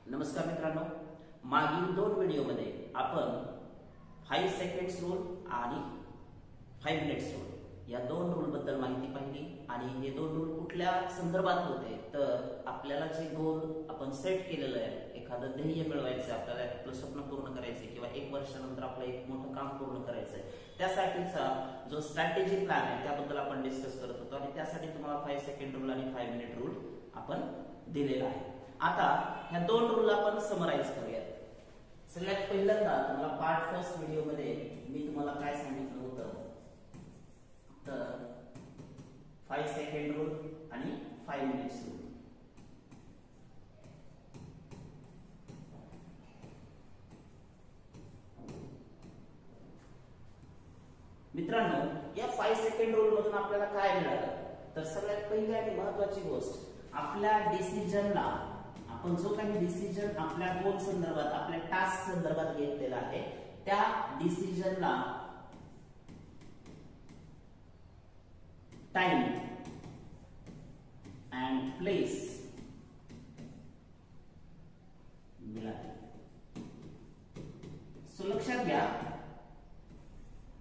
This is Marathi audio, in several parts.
नमस्कार मित्रांनो, मागील दोन व्हिडिओमध्ये आपण 5 सेकंड्स रूल आणि 5 मिनिट्स रूल या दोन रूल बद्दल माहिती पाहिली आणि हे दोन रूल कुठल्या संदर्भात होते तर आपल्याला जे गोल आपण सेट केलेलं आहे, एखादं ध्येय मिळवायचं, आपल्याला आपलं स्वप्न पूर्ण करायचं किंवा एक वर्षानंतर आपलं एक मोठं काम पूर्ण करायचंय, त्यासाठीचा जो स्ट्रॅटेजी प्लॅन आहे त्याबद्दल आपण डिस्कस करत होतो आणि त्यासाठी तुम्हाला 5 सेकंड रूल आणि 5 मिनिट रूल आपण दिलेला आहे। आता ह्या दोन रूल आपण समराइज करूया। सगळ्यात पहिल्यांदा तुम्हाला पार्ट फर्स्ट व्हिडिओ मध्ये मी तुम्हाला काय सांगितलं होतं तर 5 सेकंड रूल आणि 5 मिनिट्स रूल। मित्रांनो, या 5 सेकंड रूल मधून आपल्याला काय मिळालं तर सगळ्यात पहिली आणि महत्त्वाची गोष्ट, आपल्या डिसिजनला आपण जो काही डिसिजन आपल्या गोल संदर्भात, आपल्या टास्क संदर्भात घेतलेला आहे त्या डिसिजनला टाइम अँड प्लेस मिळाले। सो लक्षात घ्या,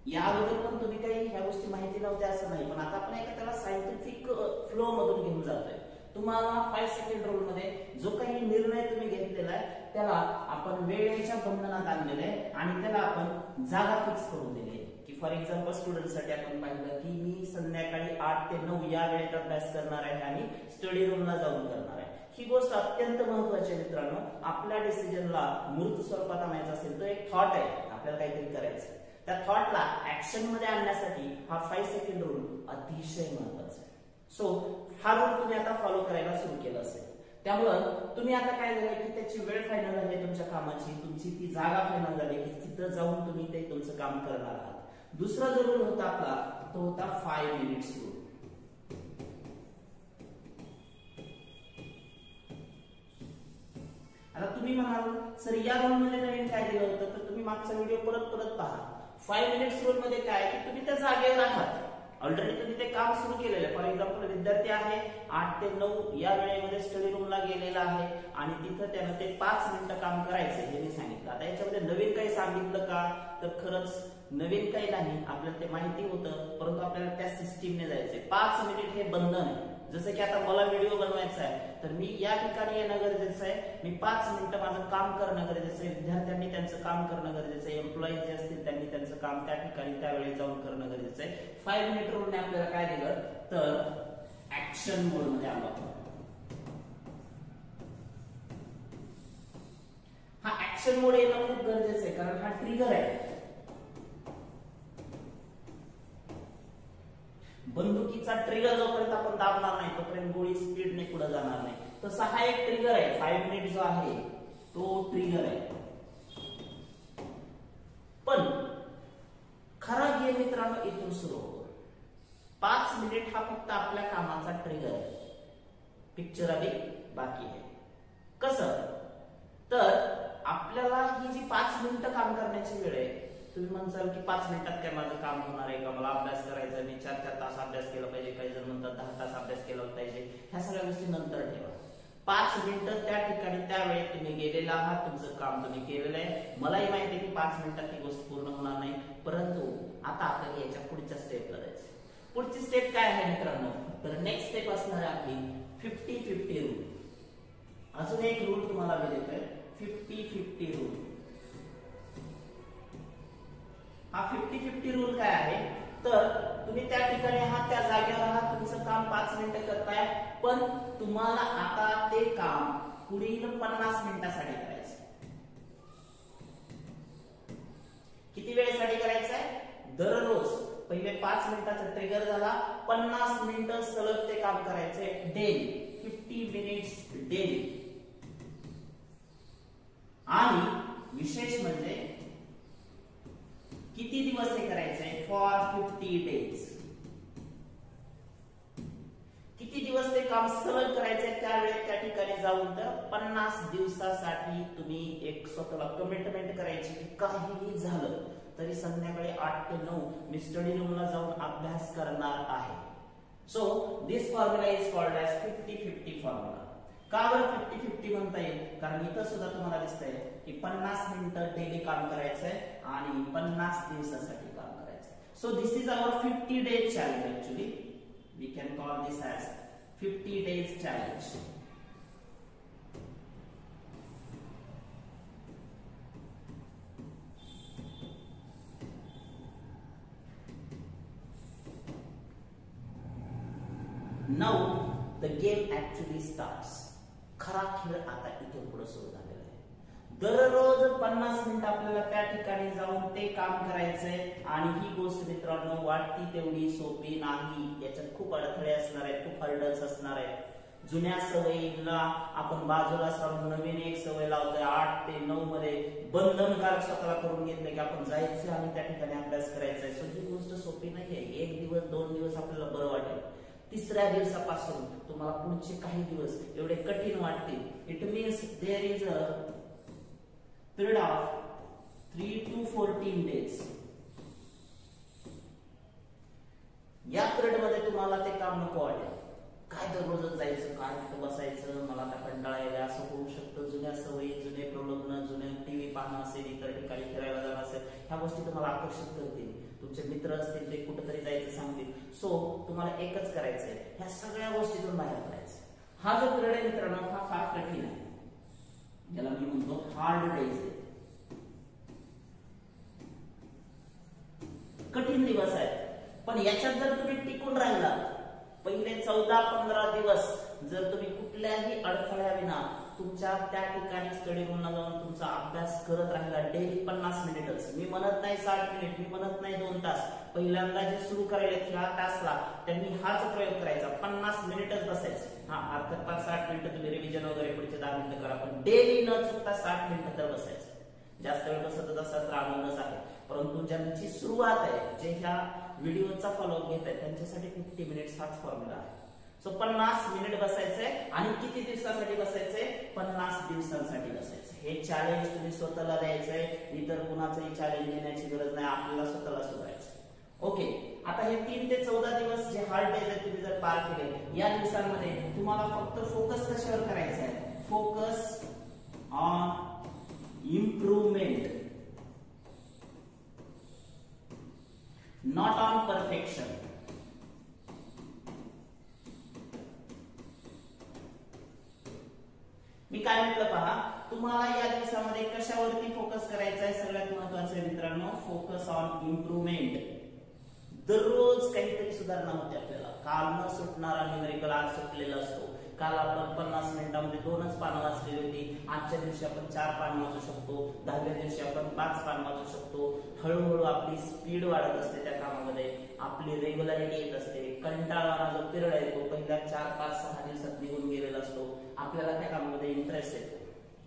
या अगोदर पण तुम्ही काही ह्या गोष्टी माहिती नव्हत्या असं नाही, पण आता आपण एका त्याला सायंटिफिक फ्लो मधून घेऊन जातोय। तुम्हाला 5 सेकंड रूल मध्ये जो काही निर्णय तुम्ही घेतलेला आहे त्याला आपण वेळेच्या बंधनात आणलेले आहे आणि त्याला आपण जागा फिक्स करून दिली आहे की फॉर एक्झाम्पल स्टुडंटसाठी आपण पाहिलं की मी संध्याकाळी 8 ते 9 या वेळेत अभ्यास करणार आहे आणि स्टडी रूमला जाऊन करणार आहे। ही गोष्ट अत्यंत महत्त्वाची आहे मित्रांनो। आपल्या डिसिजनला मूर्त स्वरूपात आणायचं असेल तर एक थॉट आहे, आपल्याला काहीतरी करायचं, त्या थॉटला ऍक्शन मध्ये आणण्यासाठी हा 5 सेकंड रूल अतिशय महत्त्वाचा आहे। सो हा रूल तुम्ही आता फॉलो करायला सुरू केलं असेल, त्यामुळं तुम्ही आता काय झालं की त्याची वेळ फायनल झाली तुमच्या कामाची, तुमची ती जागा फायनल झाली की तिथं जाऊन तुम्ही ते तुमचं काम करणार आहात। दुसरा जो रूल होता आपला तो होता 5 मिनिट्स रूल। आता तुम्ही म्हणाल सर या रूल मध्ये नवीन काय दिलं होतं तर तुम्ही मागचा व्हिडिओ परत पहा। 5 मिनिट्स रूल मध्ये काय की तुम्ही त्या जागेवर आहात, ऑलरेडी तुम्ही ते काम सुरू केलेलं आहे। फॉर एक्झाम्पल विद्यार्थी आहे 8 ते 9 या वेळेमध्ये स्टडी रूमला गेलेला आहे आणि तिथं त्यानं ते 5 मिनिटं काम करायचं हे मी सांगितलं। आता याच्यामध्ये नवीन काही सांगितलं का तर खरंच नवीन काही नाही, आपल्याला ते माहिती होतं, परंतु आपल्याला त्या सिस्टीमने जायचंय। 5 मिनिट हे बंधन आहे। जसं की आता मला व्हिडिओ बनवायचा आहे तर मी या ठिकाणी येणं गरजेचं आहे, मी 5 मिनिटं माझं काम करणं गरजेचं आहे, विद्यार्थ्यांनी त्यांचं काम करणं गरजेचं आहे, एम्प्लॉईज जे असतील त्यांनी त्यांचं काम त्या ठिकाणी त्यावेळी जाऊन करणं गरजेचं आहे। 5 मिनिट रूलने आपल्याला काय दिलं तर ऍक्शन मोड मध्ये आलो। हा ऍक्शन मोड येणं खूप गरजेचं आहे कारण हा ट्रिगर आहे। बंदुकीचा ट्रिगर जोपर्यंत आपण दाबणार नाही तोपर्यंत गोळी स्पीडने पुढे जाणार नाही, तसा हा एक ट्रिगर आहे। 5 मिनिट जो आहे तो ट्रिगर आहे। पण खरा गेम मित्रांनो इथून सुरू होतो। 5 मिनिट हा फक्त आपल्या कामाचा ट्रिगर आहे, पिक्चर अभी बाकी आहे। कसं तर आपल्याला ही जी 5 मिनिटं काम करण्याची वेळ आहे, तुम्ही म्हणसाल की 5 मिनिटात काय माझं काम होणार आहे का, मला अभ्यास करायचा आहे, मी 4-4 तास अभ्यास केला पाहिजे, काही जण म्हणतात 10 तास अभ्यास केला पाहिजे, ह्या सगळ्या गोष्टी नंतर ठेवा। 5 मिनिटं त्या ठिकाणी त्यावेळी तुम्ही गेलेला आहात, तुमचं काम तुम्ही केलेलं आहे। मलाही माहिती आहे की 5 मिनिटात ती गोष्ट पूर्ण होणार नाही, परंतु आता आपल्याला याच्या पुढच्या स्टेपला जायचं। पुढची स्टेप काय आहे मित्रांनो तर नेक्स्ट स्टेप असणार आहे आपली 50-50 रूल। अजून एक रूल तुम्हाला मी देतोय 50-50 रूल। हा 50-50 रूल काय आहे तर तुम्ही त्या ठिकाणी आहात, त्या जागेवर आहात, तुमचं काम 5 मिनिटं करताय, पण तुम्हाला आता ते काम पुढील 50 मिनिटासाठी करायचं। किती वेळेसाठी करायचंय? दररोज पहिले 5 मिनिटाचा ट्रिगर झाला, 50 मिनिटं सलग ते काम करायचंय डेली, 50 मिनिट्स डेली। आणि विशेष म्हणजे किती दिवस हे करायचंय फॉर 50 डेज। किती दिवस ते काम सलग करायचंय त्यावेळेस त्या ठिकाणी जाऊन तर 50 दिवसासाठी तुम्ही एक स्वतःला कमिटमेंट करायची की काहीही झालं तरी संध्याकाळी 8 ते 9 मी स्टडी रूमला जाऊन अभ्यास करणार आहे। So this formula is called as 50-50 formula. का बरं 50-50 म्हणता येईल? कारण इथं सुद्धा तुम्हाला दिसतंय की 50 मिनिटं डेली काम करायचंय आणि 50 दिवसासाठी काम करायचंय. So this is our 50 days challenge. Actually we can call this as 50 days challenge. Now the game actually starts. खरा खेळ आता इथून पुढे सुरू झालेला आहे. दररोज 50 मिनिटं आपल्याला त्या ठिकाणी जाऊन ते काम करायचंय आणि ही गोष्ट मित्रांनो वाटती तेवढी सोपी नाही. याच्यात खूप अडथळे असणार आहेत, खूप हर्डल्स असणार आहेत. जुन्या सवयीला आपण बाजूला सारून नवीन एक सवय लावतोय. 8 ते 9 मध्ये बंधनकारक स्वतःला करून घेतलं की आपण जायचं आणि त्या ठिकाणी अभ्यास करायचा. सो ही गोष्ट सोपी नाहीये. 1 दिवस 2 दिवस आपल्याला बरं वाटेल, तिसऱ्या दिवसापासून तुम्हाला पुढचे काही दिवस एवढे कठीण वाटतील. It means there is a period of 3 to 14 days. या पिरियड मध्ये तुम्हाला ते काम नको वाटेल. काय दररोजच जायचं, काय तिथं बसायचं, मला आता कंटाळा यायला असं होऊ शकतं. जुन्या सवयी, जुने प्रलोभन, जुने टीव्ही पाहणं असेल, इतर ठिकाणी फिरायला जाणं असेल, ह्या गोष्टी तुम्हाला आकर्षित करतील. तुमचे मित्र असतील ते कुठेतरी जायचं सांगतील. सो तुम्हाला एकच करायचंय, ह्या सगळ्या गोष्टीतून बाहेर पडायचं. हा जो पिरियड आहे मित्रांनो हा फार कठीण आहे, ज्याला मी म्हणतो हार्ड डेज आहे. कठीण दिवस आहेत. पण याच्यात जर तुम्ही टिकून राहिला, पहिले 14-15 दिवस जर तुम्ही कुठल्याही अडथळ्याविना तुमच्या त्या ठिकाणी स्टडी रूमला जाऊन तुमचा अभ्यास करत राहिला डेली 50 मिनिटच, मी म्हणत नाही 60 मिनिट, मी म्हणत नाही 2 तास, पहिल्यांदा जे सुरू करायला ह्या तासला त्यांनी हाच प्रयोग करायचा, 50 मिनिटच बसायचं. हा अर्थात 5-60 मिनिटं तुम्ही रिव्हिजन वगैरे पुढचे 10 मिनिटं करा, पण डेली न चुकता 60 मिनिटं तर बसायचं. जास्त वेळ बसत असतात तर आनंदच आहे, परंतु ज्यांची सुरुवात आहे, जे ह्या व्हिडिओचा फॉलोअप घेत आहेत त्यांच्यासाठी 50 मिनिट्स हाच फॉर्म्युला आहे. सो 50 मिनिट बसायचंय आणि किती दिवसासाठी बसायचंय? 50 दिवसांसाठी बसायचं. हे चॅलेंज तुम्ही स्वतःला द्यायचंय, इतर कुणाचंही चॅलेंज देण्याची गरज नाही, आपल्याला स्वतःला सुधारायचं. ओके, आता हे 3 ते 14 दिवस जे हार्ड डेज आहेत तुम्ही जर पार केले, या दिवसांमध्ये तुम्हाला फक्त फोकस कशावर करायचा आहे? Focus on improvement, not on perfection. मी काय म्हटलं पहा, तुम्हाला या दिवसामध्ये कशावरती फोकस करायचा आहे? सगळ्यात महत्वाचं मित्रांनो, फोकस ऑन इम्प्रूव्हमेंट. दररोज काहीतरी सुधारणा होते आपल्याला. काल न सुटणारा न्यूमेरिकल आज सुटलेला असतो. काल आपण 50 मिनिटांमध्ये 2च पानं वाचलेली होती, आजच्या दिवशी आपण 4 पानं वाचू शकतो, 10व्या दिवशी आपण 5 पानं वाचू शकतो. हळूहळू आपली स्पीड वाढत असते त्या कामामध्ये, आपली रेग्युलरिटी येत असते. कंटाळवाना जो पिरियड आहे तो पहिल्या 4-5-6 दिवसात निघून गेलेला असतो. आपल्याला त्या कामामध्ये इंटरेस्ट येतो.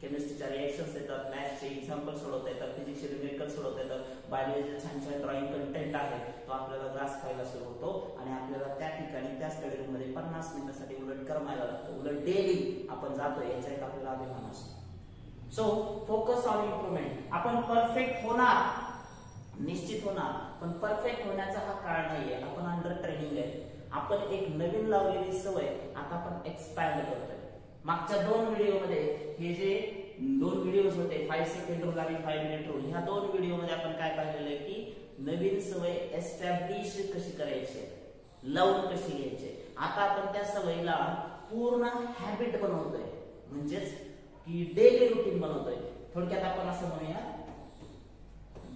केमिस्ट्रीच्या रिएक्शन्स येतात, मॅथ्सचे एक्झाम्पल सोडवता येतात, फिजिक्सचे न्यूमेरिकल सोडवता येतात, बायोलॉजीचे छान छान ड्रॉइंग कंटेंट आहे तो आपल्याला ग्रास व्हायला सुरू होतो आणि आपल्याला त्या ठिकाणी त्या स्टडी रूम मध्ये 50 मिनिटांसाठी उलट करमायला लागतं. उलट डेली आपण जातोय याचा एक आपल्याला अभिमान असतो. So focus on improvement. आपण परफेक्ट होणार, निश्चित होणार, पण परफेक्ट होण्याचा हा काळ नाहीये. आपण अंडर ट्रेनिंग आहे. आपण एक नवीन लावलेली सवय आता आपण एक्सपॅन्ड करतोय. मागच्या 2 व्हिडिओमध्ये हे जे 2 व्हिडिओज होते, 5 सेकंड रूल आणि 5 मिनिट रूल, ह्या 2 व्हिडिओमध्ये आपण काय पाहिलेलं आहे की नवीन सवय एस्टॅब्लिश कशी करायची, लावून कशी घ्यायची. आता आपण त्या सवयीला पूर्ण हॅबिट बनवतोय, म्हणजेच की डेली रुटीन बनवतोय. थोडक्यात आपण असं म्हणूया,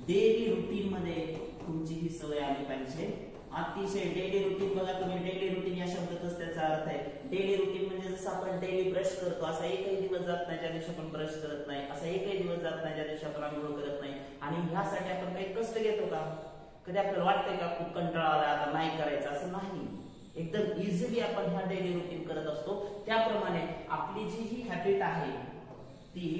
डेली रुटीन मध्ये तुमची ही सवय आली पाहिजे. अतिशय डेली रुटीन. बघा तुम्ही डेली रुटीन या शब्दातच त्याचा अर्थ आहे. डेली रुटीन म्हणजे जसं आपण डेली ब्रश करतो, असा एकही दिवस जात नाही ज्या दिवशी आपण ब्रश करत नाही, असा एकही दिवस जात नाही ज्या दिवशी आपण आंघोळ करत नाही. आणि ह्यासाठी आपण काही कष्ट घेतो का? कधी आपल्याला वाटतंय का खूप कंटाळा आला आता नाही करायचं? असं नाही. एकदम इझिली आपण ह्या डेली रुटीन करत असतो. त्याप्रमाणे आपली जी ही हॅबिट आहे ती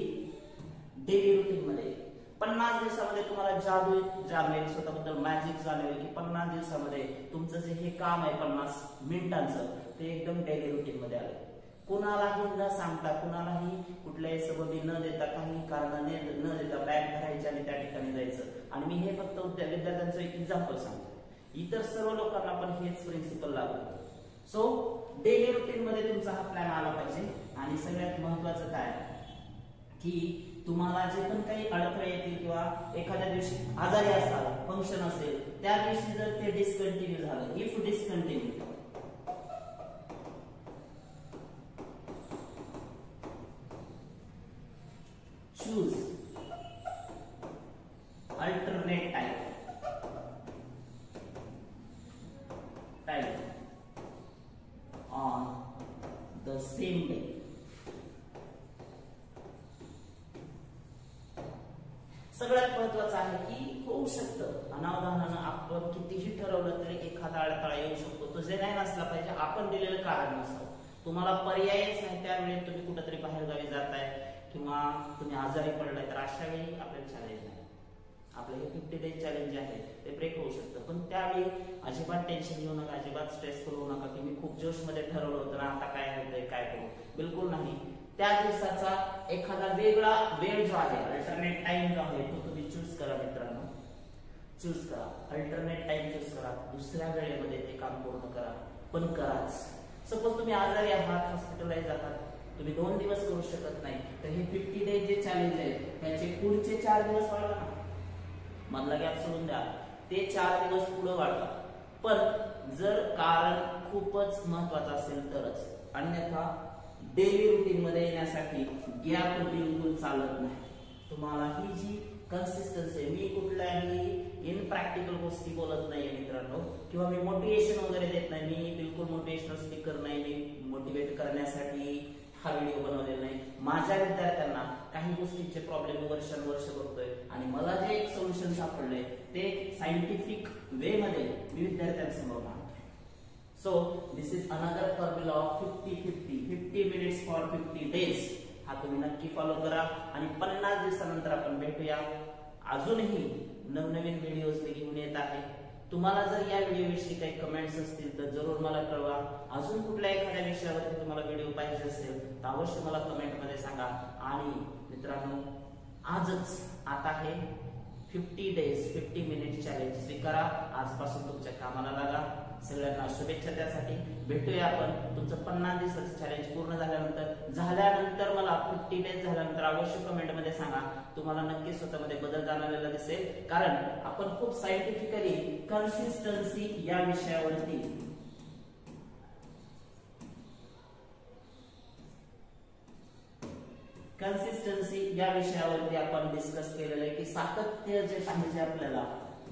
डेली रुटीन मध्ये 50 दिवसामध्ये तुम्हाला जादू जाणवेल, स्वतःबद्दल मॅजिक जाणवेल की 50 दिवसामध्ये तुमचं जे हे काम आहे 50 मिनिटांचं ते एकदम डेली रुटीन मध्ये आलं. कुणालाही न सांगता, कुणालाही कुठल्याही सबबी न देता, काही कारण न देता बॅग भरायची आणि त्या ठिकाणी जायचं. आणि मी हे फक्त विद्यार्थ्यांचं एक एक्झाम्पल सांगतो, इतर सर्व लोकांना पण हेच प्रिन्सिपल लागू. सो डेली रुटीन मध्ये तुमचा हा प्लॅन आला पाहिजे. आणि सगळ्यात महत्वाचं काय की तुम्हाला जे पण काही अडथळे येतील किंवा एखाद्या दिवशी आजारी असाल, फंक्शन असेल, त्या दिवशी जर ते डिस्कंटिन्यू झालं, if discontinue, choose alternate type on the same day. सगळ्यात महत्वाचं आहे की होऊ शकतं अनावधानानं आपण कितीही ठरवलं तरी एखादा अडथळा येऊ शकतो, तो जे नाही नसला पाहिजे, आपण दिलेलं कारण नसावं. तुम्हाला पर्यायच नाही, त्यावेळी तुम्ही कुठेतरी बाहेरगावी जाताय किंवा तुम्ही आजारी पडलाय, तर अशा वेळी आपल्याला चॅलेंज नाही, आपलं हे 50 डेज चॅलेंज जे आहे ते ब्रेक होऊ शकतं. पण त्यावेळी अजिबात टेन्शन घेऊ नका, अजिबात स्ट्रेसफुल होऊ नका की मी खूप जोशमध्ये ठरवलं होतं ना, आता काय होतंय, काय करू. बिलकुल नाही. त्या दिवसाचा एखादा वेगळा वेळ जो आहे, अल्टरनेट टाइम जो आहे, तो तुम्ही चूज करा मित्रांनो, चूज करा, अल्टरनेट टाइम चूज करा, दुसऱ्या वेळेमध्ये ते काम पूर्ण करा, पण कराच. सपोज तुम्ही आजारी आहात, हॉस्पिटलाइज आहात, तुम्ही 2 दिवस करू शकत नाही, तर हे 50 डेज जे चॅलेंज आहे त्याचे पुढचे 4 दिवस वाढवा ना, मधला गॅप सोडून द्या, ते 4 दिवस पुढे वाढवा. पण जर कारण खूपच महत्वाचं असेल तरच, अन्यथा डेली रुटीन मध्ये येण्यासाठी गॅप बिलकुल चालत नाही. तुम्हाला ही जी कन्सिस्टन्सी, मी कुठल्याही इन प्रॅक्टिकल गोष्टी बोलत नाहीये मित्रांनो, किंवा मी मोटिवेशन वगैरे देत नाही, मी बिलकुल मोटिवेशनल स्पीकर नाही, मी मोटिवेट करण्यासाठी हा व्हिडिओ बनवलेला नाही. माझ्या विद्यार्थ्यांना काही गोष्टींचे प्रॉब्लेम वर्षानुवर्ष बघतोय आणि मला जे एक सोल्युशन सापडले ते सायंटिफिक वे मध्ये मी विद्यार्थ्यांसमोर मांडतो. So this is another formula of 50 minutes for 50 days. हा तुम्ही नक्की फॉलो करा आणि 50 दिवसानंतर आपण भेटूया. अजूनही नवनवीन व्हिडिओज मी घेऊन येत आहे. तुम्हाला जर या व्हिडिओविषयी काही कमेंट्स असतील तर जरूर मला कळवा. अजून कुठल्या एखाद्या विषयावरती तुम्हाला व्हिडिओ पाहिजे असेल तर अवश्य मला कमेंट मध्ये सांगा. आणि मित्रांनो, आजच आता हे 50 डेज 50 मिनिट चॅलेंज स्वीकारा. आजपासून तुमच्या कामाला लागा. सगळ्यांना शुभेच्छा त्यासाठी. भेटूया आपण तुमचं 50 दिवसाचं चॅलेंज पूर्ण झाल्यानंतर मला 50 डेज झाल्यानंतर अवश्य कमेंट मध्ये सांगा. तुम्हाला नक्की स्वतःमध्ये बदल जाणवलेला दिसेल, कारण आपण खूप सायंटिफिकली कन्सिस्टन्सी या विषयावरती आपण डिस्कस केलेलं आहे की सातत्य जे पाहिजे आपल्याला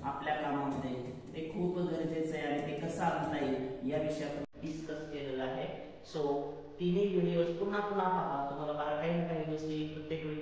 आपल्या कामामध्ये ते खूप गरजेचं आहे आणि ते कसं आणता येईल या विषयावर डिस्कस केलेलं आहे. सो तिन्ही व्हिडिओ पुन्हा पहा. तुम्हाला काही ना काही गोष्टी प्रत्येक वेळी